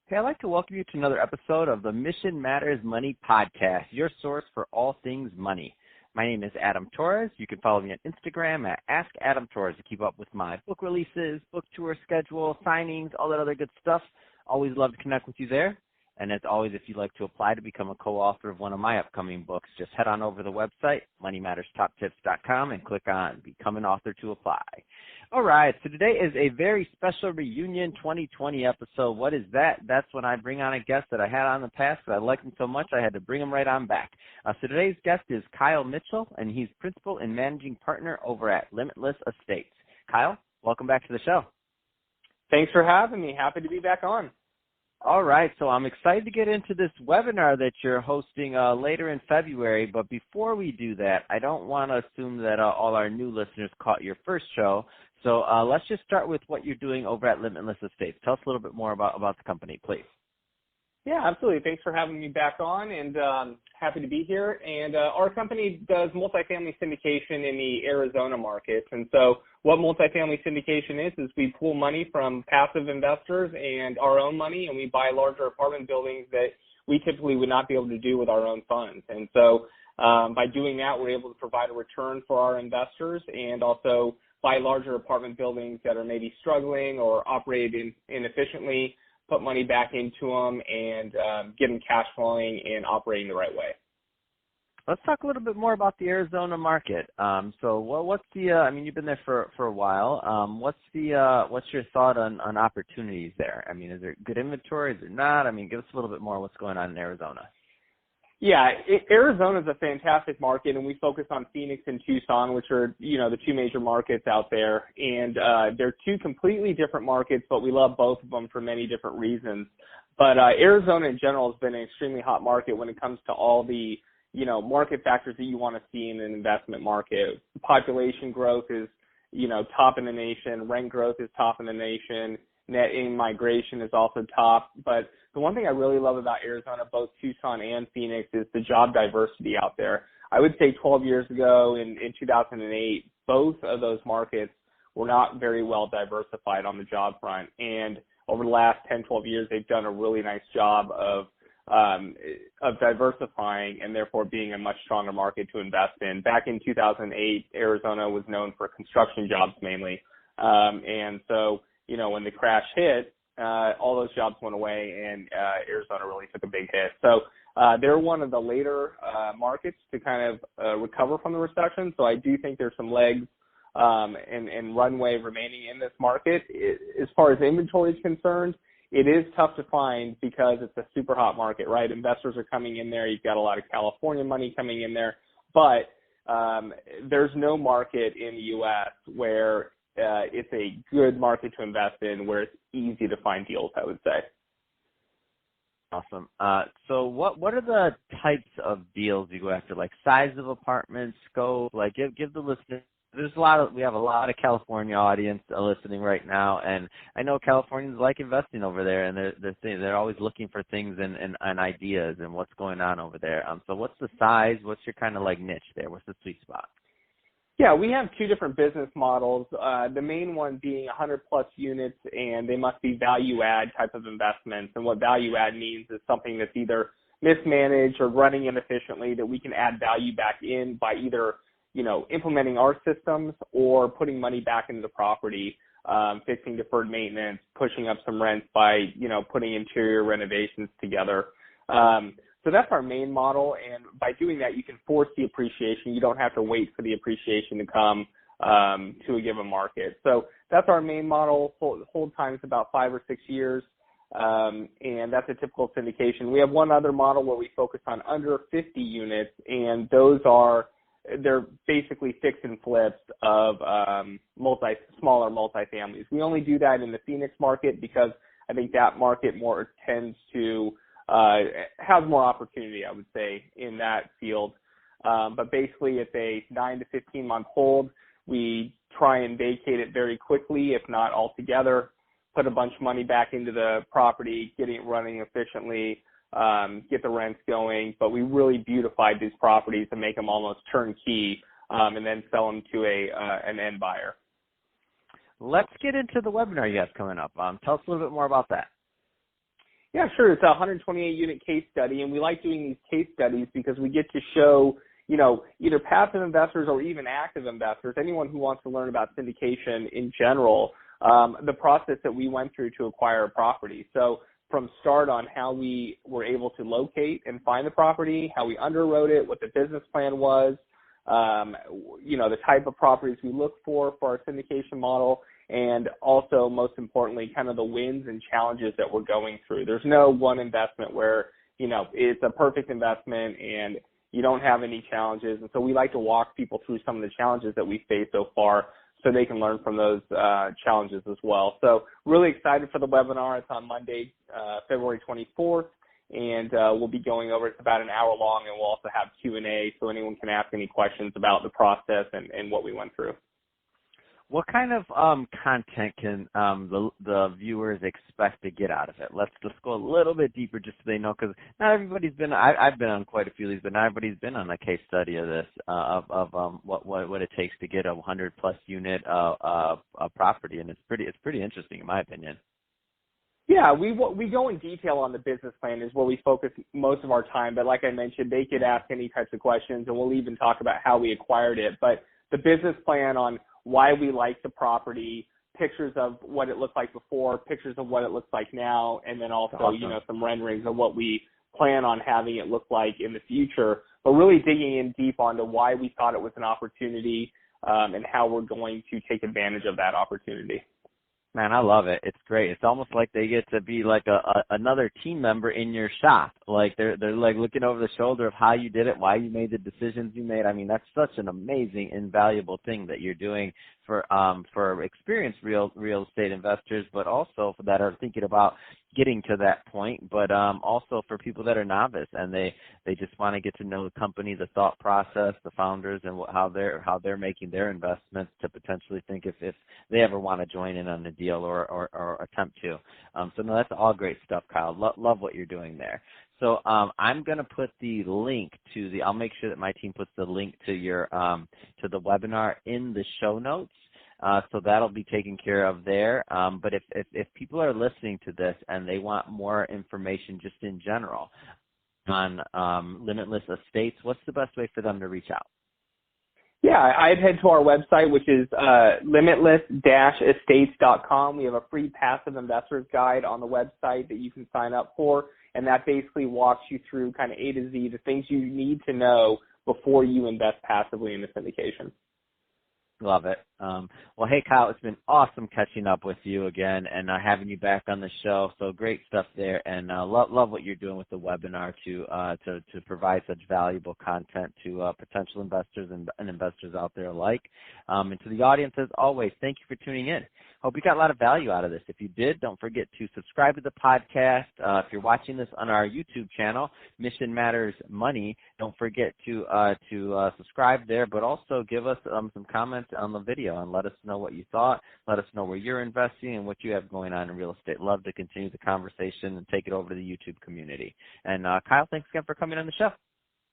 Hey, I'd like to welcome you to another episode of the Mission Matters Money podcast, your source for all things money. My name is Adam Torres. You can follow me on Instagram at AskAdamTorres to keep up with my book releases, book tour schedule, signings, all that other good stuff. Always love to connect with you there. And as always, if you'd like to apply to become a co-author of one of my upcoming books, just head on over to the website, moneymatterstoptips.com, and click on Become an Author to apply. All right, so today is a very special reunion 2020 episode. What is that? That's when I bring on a guest that I had on in the past, but I liked him so much I had to bring him right on back. So today's guest is Kyle Mitchell, and he's principal and managing partner over at Limitless Estates. Kyle, welcome back to the show. Thanks for having me. Happy to be back on. All right, so I'm excited to get into this webinar that you're hosting later in February, but before we do that, I don't want to assume that all our new listeners caught your first show, so let's just start with what you're doing over at Limitless Estates. Tell us a little bit more about the company, please. Yeah, absolutely. Thanks for having me back on, and happy to be here. And our company does multifamily syndication in the Arizona markets. And so what multifamily syndication is we pull money from passive investors and our own money, and we buy larger apartment buildings that we typically would not be able to do with our own funds. And so by doing that, we're able to provide a return for our investors and also buy larger apartment buildings that are maybe struggling or operating inefficiently, put money back into them, and get them cash flowing and operating the right way. Let's talk a little bit more about the Arizona market. So what's the, you've been there for a while. What's your thought on opportunities there? I mean, is there good inventory? Is there not? I mean, give us a little bit more what's going on in Arizona. Yeah, Arizona is a fantastic market, and we focus on Phoenix and Tucson, which are, the two major markets out there. And they're two completely different markets, but we love both of them for many different reasons. But Arizona in general has been an extremely hot market when it comes to all the, market factors that you want to see in an investment market. Population growth is, top in the nation. Rent growth is top in the nation. Net in-migration is also top. But the one thing I really love about Arizona, both Tucson and Phoenix, is the job diversity out there. I would say 12 years ago in 2008, both of those markets were not very well diversified on the job front. And over the last 10, 12 years, they've done a really nice job of diversifying and therefore being a much stronger market to invest in. Back in 2008, Arizona was known for construction jobs mainly. And so, when the crash hit, all those jobs went away, and Arizona really took a big hit. So they're one of the later markets to kind of recover from the recession. So I do think there's some legs and runway remaining in this market. As far as inventory is concerned, it is tough to find because it's a super hot market, right? Investors are coming in there. You've got a lot of California money coming in there. But there's no market in the U.S. where it's a good market to invest in, where it's easy to find deals, I would say. Awesome. So what are the types of deals you go after, like size of apartments, scope? Like give the listeners. We have a lot of California audience listening right now, and I know Californians like investing over there, and they're always looking for things and ideas and what's going on over there. So what's the size? What's your kind of like niche there? What's the sweet spot? Yeah, we have two different business models, the main one being 100-plus units, and they must be value-add type of investments. And what value-add means is something that's either mismanaged or running inefficiently that we can add value back in by either, implementing our systems or putting money back into the property, fixing deferred maintenance, pushing up some rents by, putting interior renovations together. So that's our main model, and by doing that, you can force the appreciation. You don't have to wait for the appreciation to come to a given market. So that's our main model. Hold time is about 5 or 6 years, and that's a typical syndication. We have one other model where we focus on under 50 units, and they're basically fix and flips of smaller multifamilies. We only do that in the Phoenix market because I think that market more tends to has more opportunity, I would say, in that field. But basically, it's a 9 to 15 month hold. We try and vacate it very quickly, if not altogether, put a bunch of money back into the property, getting it running efficiently, get the rents going. But we really beautified these properties and make them almost turnkey, and then sell them to an end buyer. Let's get into the webinar you have coming up. Tell us a little bit more about that. Yeah, sure. It's a 128-unit case study, and we like doing these case studies because we get to show, either passive investors or even active investors, anyone who wants to learn about syndication in general, the process that we went through to acquire a property. So from start on how we were able to locate and find the property, how we underwrote it, what the business plan was, the type of properties we look for our syndication model, and also, most importantly, kind of the wins and challenges that we're going through. There's no one investment where, it's a perfect investment and you don't have any challenges. And so we like to walk people through some of the challenges that we faced so far so they can learn from those challenges as well. So really excited for the webinar. It's on Monday, February 24th. And we'll be going over, it's about an hour long, and we'll also have Q&A so anyone can ask any questions about the process and what we went through. What kind of content can the viewers expect to get out of it? Let's go a little bit deeper just so they know, because not everybody's been. I've been on quite a few of these, but not everybody's been on a case study of this of what it takes to get a 100+ unit property, and it's pretty interesting in my opinion. Yeah, we go in detail on the business plan is where we focus most of our time. But like I mentioned, they could ask any types of questions, and we'll even talk about how we acquired it. But the business plan on why we like the property, pictures of what it looked like before, pictures of what it looks like now, and then also, awesome. Some renderings of what we plan on having it look like in the future. But really digging in deep onto why we thought it was an opportunity and how we're going to take advantage of that opportunity. Man, I love it. It's great. It's almost like they get to be like another team member in your shop. Like they're like looking over the shoulder of how you did it, why you made the decisions you made. I mean, that's such an amazing, invaluable thing that you're doing for experienced real estate investors, but also for that are thinking about getting to that point, but also for people that are novice and they just want to get to know the company, the thought process, the founders, and how they're making their investments to potentially think if they ever want to join in on the deal or attempt to. So no, that's all great stuff, Kyle. Love what you're doing there. So I'm going to put the link I'll make sure that my team puts the link to your to the webinar in the show notes. So that'll be taken care of there. But if people are listening to this and they want more information just in general on Limitless Estates, what's the best way for them to reach out? Yeah, I'd head to our website, which is limitless-estates.com. We have a free passive investors guide on the website that you can sign up for, and that basically walks you through kind of A to Z, the things you need to know before you invest passively in the syndication. Love it. Well, hey, Kyle, it's been awesome catching up with you again and having you back on the show. So great stuff there, and love what you're doing with the webinar to provide such valuable content to potential investors and investors out there alike. And to the audience, as always, thank you for tuning in. Hope you got a lot of value out of this. If you did, don't forget to subscribe to the podcast. If you're watching this on our YouTube channel, Mission Matters Money, don't forget to subscribe there, but also give us some comments on the video and let us know what you thought. Let us know where you're investing and what you have going on in real estate. Love to continue the conversation and take it over to the YouTube community. And Kyle, thanks again for coming on the show.